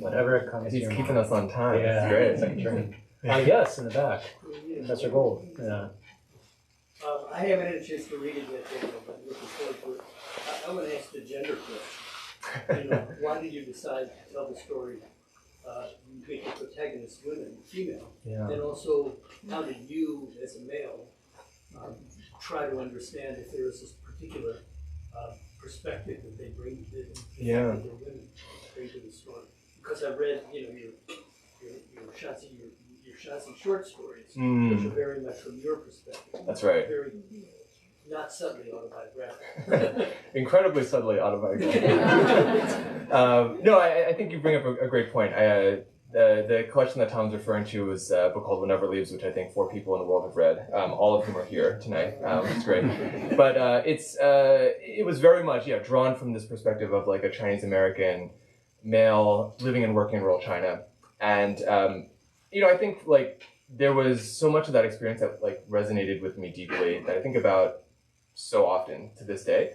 Whatever comes to your mind. He's keeping us on time. Yeah, great. Second turn. Yes, in the back. Professor Gold. Yeah. I haven't had a chance to read it yet, but I'm looking forward to it. I'm going to ask the gender question. Why did you decide to tell the story, make the protagonist women, female? Yeah. And also, how did you, as a male, try to understand if there is this particular perspective that they bring, that the women bring to the story? Because I read, your Shazi short stories, which are very much from your perspective. That's right. Very, not subtly autobiographical. Incredibly subtly autobiographical. No, I think you bring up a great point. The collection that Tom's referring to was a book called Whenever Leaves, which I think 4 people in the world have read, all of whom are here tonight. It's great. But it was very much drawn from this perspective of like a Chinese American male living and working in rural China. And I think like there was so much of that experience that like resonated with me deeply that I think about so often to this day.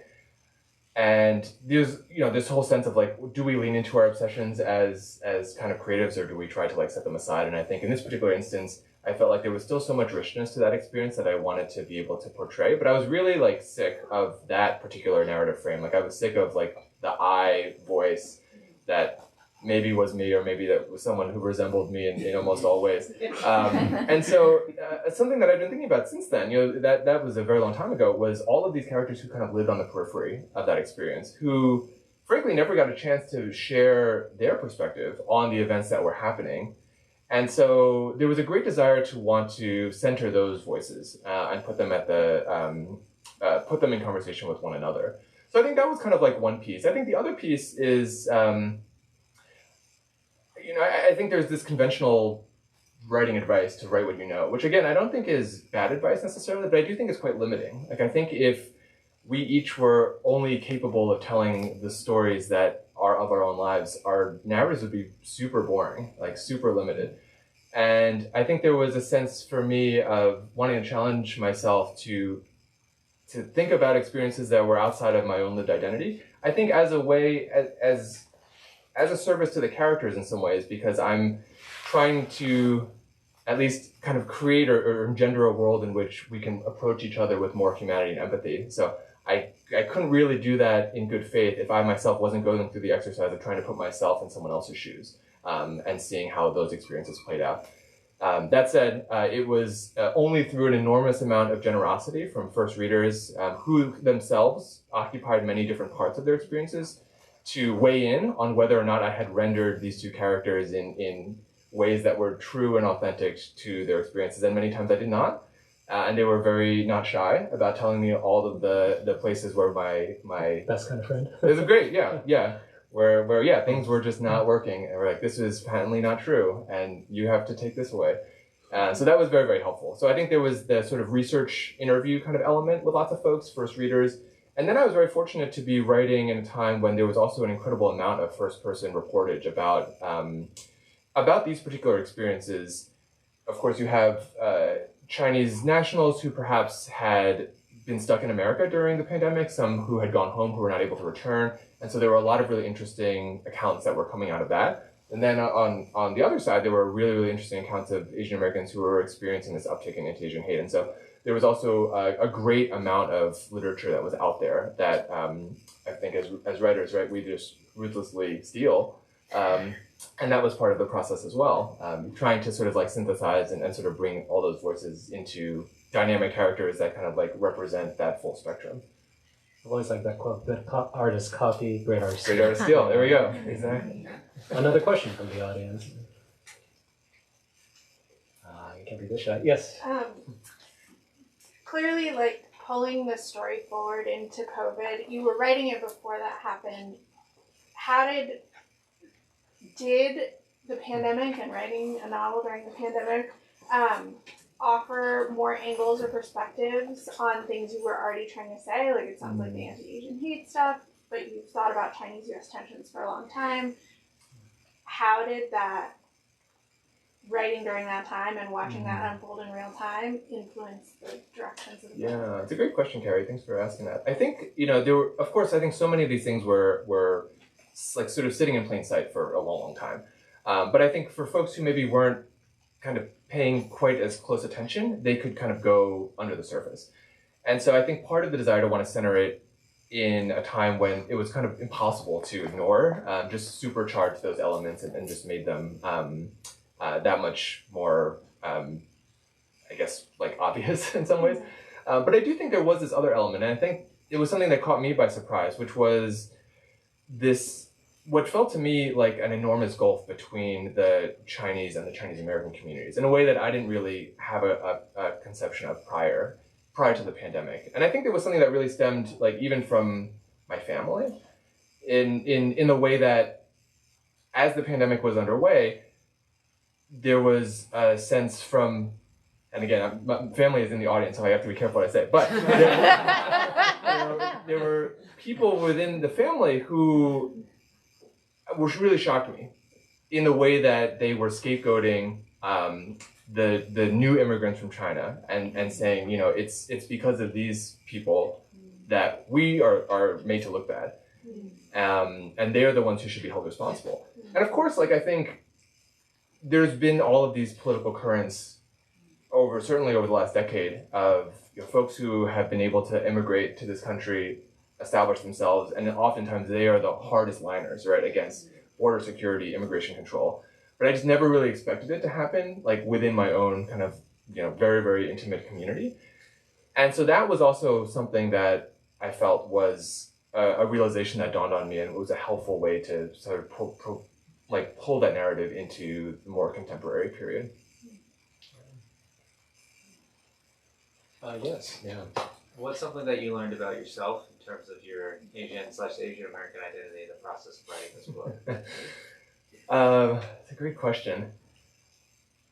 And there's this whole sense of like, do we lean into our obsessions as kind of creatives, or do we try to like set them aside? And I think in this particular instance, I felt like there was still so much richness to that experience that I wanted to be able to portray. But I was really like sick of that particular narrative frame. Like I was sick of like the I voice that maybe was me, or maybe that was someone who resembled me in almost all ways. And so something that I've been thinking about since then, that was a very long time ago, was all of these characters who kind of lived on the periphery of that experience, who frankly never got a chance to share their perspective on the events that were happening. And so there was a great desire to want to center those voices and put them at put them in conversation with one another. So I think that was kind of like one piece. I think the other piece is, I think there's this conventional writing advice to write what you know, which again, I don't think is bad advice necessarily, but I do think it's quite limiting. Like I think if we each were only capable of telling the stories that are of our own lives, our narratives would be super boring, like super limited. And I think there was a sense for me of wanting to challenge myself to think about experiences that were outside of my own lived identity. I think as a way, as a service to the characters in some ways, because I'm trying to at least kind of create or engender a world in which we can approach each other with more humanity and empathy. So I couldn't really do that in good faith if I myself wasn't going through the exercise of trying to put myself in someone else's shoes and seeing how those experiences played out. That said, it was only through an enormous amount of generosity from first readers who themselves occupied many different parts of their experiences to weigh in on whether or not I had rendered these two characters in ways that were true and authentic to their experiences. And many times I did not. And they were very not shy about telling me all of the places where my best kind of friend. It was great, yeah. Where things were just not working, and we're like, this is patently not true, and you have to take this away. So that was very, very helpful. So I think there was the sort of research interview kind of element with lots of folks, first readers, and then I was very fortunate to be writing in a time when there was also an incredible amount of first-person reportage about these particular experiences. Of course, you have Chinese nationals who perhaps had been stuck in America during the pandemic, some who had gone home who were not able to return. And so there were a lot of really interesting accounts that were coming out of that. And then on the other side, there were really, really interesting accounts of Asian Americans who were experiencing this uptick in anti-Asian hate. And so there was also a great amount of literature that was out there that I think as writers, right, we just ruthlessly steal. And that was part of the process as well, trying to sort of like synthesize and sort of bring all those voices into dynamic characters that kind of like represent that full spectrum. I've always liked that quote, good artist copy, great artist steal. Great artist steal, there we go, exactly. Another question from the audience. You can't be this shy. Yes? Clearly, like, pulling the story forward into COVID, you were writing it before that happened. How did the pandemic and writing a novel during the pandemic offer more angles or perspectives on things you were already trying to say? Like, it sounds like the anti-Asian hate stuff, but you've thought about Chinese-US tensions for a long time. How did that writing during that time and watching that unfold in real time influence the directions of the book? Yeah, it's a great question, Carrie. Thanks for asking that. I think, there were, of course, I think so many of these things were like sort of sitting in plain sight for a long, long time. But I think for folks who maybe weren't kind of paying quite as close attention, they could kind of go under the surface. And so I think part of the desire to want to center it in a time when it was kind of impossible to ignore, just supercharged those elements and just made them that much more, I guess, like obvious in some ways. But I do think there was this other element, and I think it was something that caught me by surprise, which was what felt to me like an enormous gulf between the Chinese and the Chinese American communities in a way that I didn't really have a conception of prior to the pandemic. And I think there was something that really stemmed like even from my family in the way that as the pandemic was underway, there was a sense from, and again, my family is in the audience, so I have to be careful what I say, but there were people within the family who really shocked me in the way that they were scapegoating the new immigrants from China and saying, it's because of these people that we are made to look bad. And they're the ones who should be held responsible. And of course, like I think there's been all of these political currents certainly over the last decade of folks who have been able to immigrate to this country, establish themselves, and oftentimes they are the hardest liners, right, against border security, immigration control. But I just never really expected it to happen, like within my own kind of, very, very intimate community. And so that was also something that I felt was a realization that dawned on me, and it was a helpful way to sort of pull that narrative into the more contemporary period. Yes. Yeah. What's something that you learned about yourself in terms of your Asian/Asian American identity in the process of writing this book? It's a great question.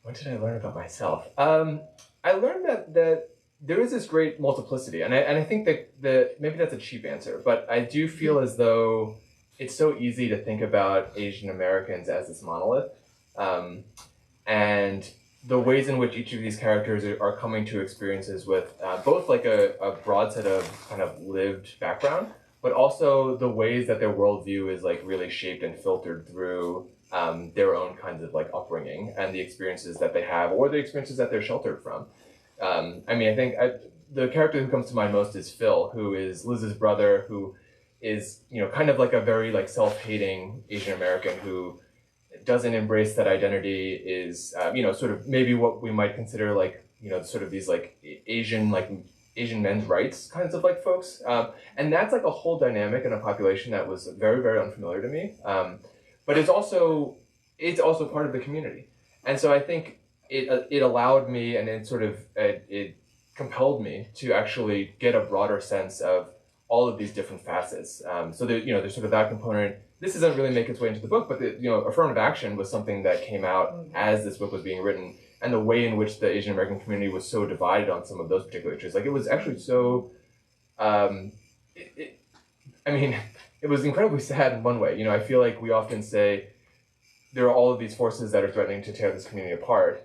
What did I learn about myself? I learned that there is this great multiplicity, and I think that maybe that's a cheap answer, but I do feel as though it's so easy to think about Asian Americans as this monolith, and the ways in which each of these characters are coming to experiences with both like a broad set of kind of lived background, but also the ways that their worldview is like really shaped and filtered through their own kinds of like upbringing and the experiences that they have or the experiences that they're sheltered from. I mean, I think the character who comes to mind most is Phil, who is Liz's brother, who is, you know, kind of like a very like self-hating Asian American who doesn't embrace that identity, is, you know, sort of maybe what we might consider like, you know, sort of these like Asian men's rights kinds of like folks. And that's like a whole dynamic in a population that was very, very unfamiliar to me. But it's also part of the community. And so I think it allowed me, and it compelled me to actually get a broader sense of all of these different facets. So there, you know, there's sort of that component. This doesn't really make its way into the book, but you know, affirmative action was something that came out as this book was being written, and the way in which the Asian American community was so divided on some of those particular issues. Like, it was actually so, I mean, it was incredibly sad in one way. You know, I feel like we often say there are all of these forces that are threatening to tear this community apart.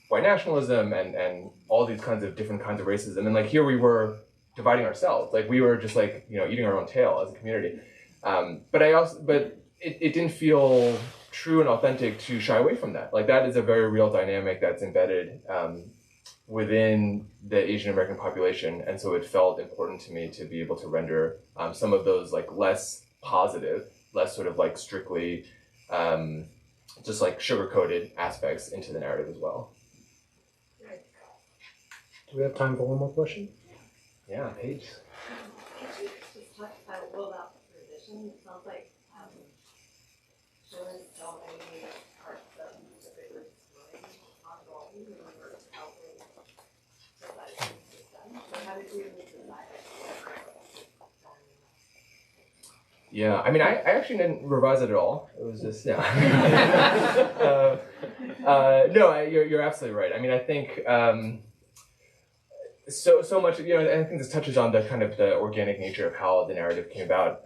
White nationalism and all these kinds of different kinds of racism. And like, here we were dividing ourselves. Like, we were just like, you know, eating our own tail as a community. But it didn't feel true and authentic to shy away from that. Like, that is a very real dynamic that's embedded within the Asian American population. And so it felt important to me to be able to render some of those like less positive, less sort of like strictly just like sugar-coated aspects into the narrative as well. Do we have time for one more question? Yeah, Paige. Could you just talk a little about the revision? It sounds like showing so many parts of the bigger story ongoing when we were helping so that it was done. So how did you decide it? Yeah, I mean, I actually didn't revise it at all. It was just, yeah. No, you're absolutely right. I mean, I think so much, you know, I think this touches on the kind of the organic nature of how the narrative came about.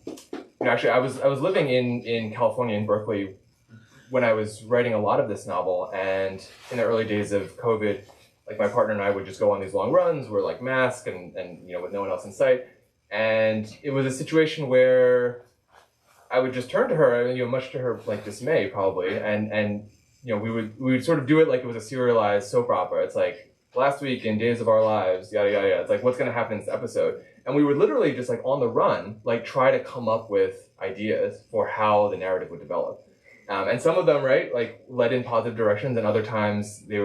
You know, actually, I was living in California, in Berkeley, when I was writing a lot of this novel, and in the early days of COVID, like, my partner and I would just go on these long runs. We're like masked and you know, with no one else in sight. And it was a situation where I would just turn to her, you know, much to her like dismay probably, and you know, we would sort of do it like it was a serialized soap opera. It's like, last week in Days of Our Lives, yada yada yada. It's like, what's going to happen in this episode? And we would literally just like on the run, like try to come up with ideas for how the narrative would develop. And some of them, right, like led in positive directions, and other times they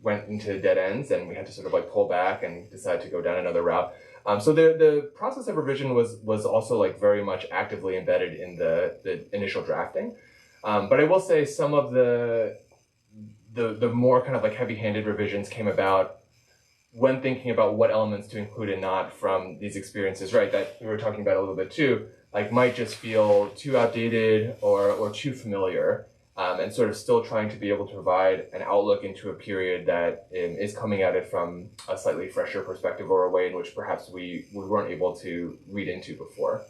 went into dead ends, and we had to sort of like pull back and decide to go down another route. So the process of revision was also like very much actively embedded in the initial drafting. But I will say some of the more kind of like heavy-handed revisions came about when thinking about what elements to include and not from these experiences, right, that we were talking about a little bit too, like might just feel too outdated or too familiar, and sort of still trying to be able to provide an outlook into a period that is coming at it from a slightly fresher perspective, or a way in which perhaps we weren't able to read into before.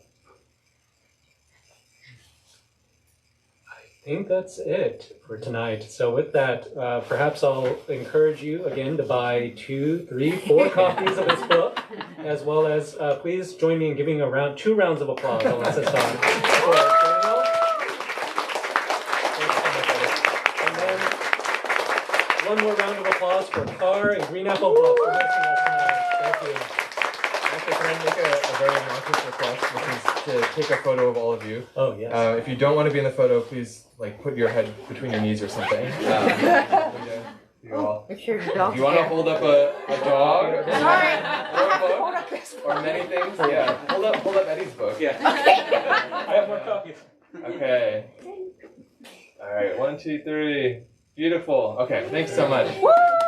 I think that's it for tonight. So with that, perhaps I'll encourage you again to buy 2, 3, 4 copies of this book, as well as please join me in giving 2 rounds of applause on this time. And then one more round of applause for Carr and Green Apple Book for hosting us tonight. Thank you. Actually, can I make a very obnoxious request, which is to take a photo of all of you? Oh, yes. If you don't want to be in the photo, please like put your head between your knees or something. You all. Make sure your dog's If you want to there. hold up a dog, Sorry, I have to hold up or many things. Yeah. Hold up Eddie's book. Yeah. I have more copies. Okay. All right. 1, 2, 3. Beautiful. Okay. Thanks so much.